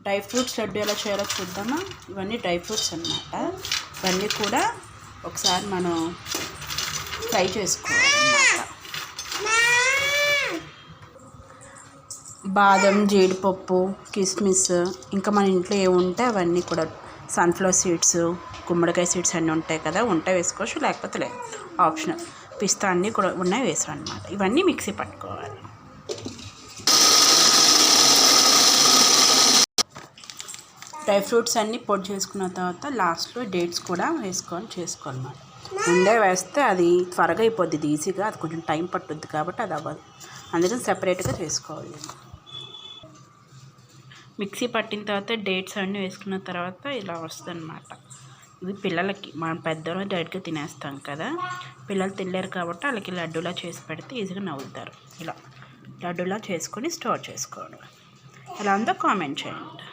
Dry fruits laddu ఎలా చేయాలో చూద్దామా. ఇవన్నీ డ్రై ఫ్రూట్స్ అన్నమాట. ఇవన్నీ కూడా ఒకసారి మనం ఫ్రై చేసుకోవాలన్నమాట. బాదం, జీడిపప్పు, కిస్మిస్, ఇంకా మన ఇంట్లో ఏముంటే అవన్నీ కూడా, సన్ఫ్లవర్ సీడ్స్, గుమ్మడికాయ సీడ్స్ అన్నీ ఉంటాయి కదా, ఉంటే వేసుకోవచ్చు, లేకపోతే లేదు, ఆప్షనల్. పిస్తా అన్నీ కూడా ఉన్నాయి, వేసాం అన్నమాట. ఇవన్నీ మిక్సీ పట్టుకోవాలి. డ్రై ఫ్రూట్స్ అన్నీ పొడి చేసుకున్న తర్వాత లాస్ట్లో డేట్స్ కూడా చేసుకోవాలన్నమాట. ముందే వేస్తే అది త్వరగా అయిపోద్ది, ఈజీగా. అది కొంచెం టైం పట్టుద్ది కాబట్టి అది అవ్వదు, అందుకని సెపరేట్గా చేసుకోవాలి. మిక్సీ పట్టిన తర్వాత డేట్స్ అన్నీ వేసుకున్న తర్వాత ఇలా వస్తుంది అన్నమాట. ఇది పిల్లలకి, మనం పెద్దవాళ్ళు డైరెక్ట్గా తినేస్తాం కదా, పిల్లలు తినలేరు కాబట్టి వాళ్ళకి లడ్డూలా చేసి పెడితే ఈజీగా నవ్వుతారు. ఇలా లడ్డూలా చేసుకొని స్టోర్ చేసుకోవడం. ఎలా ఉందో కామెంట్ చేయండి.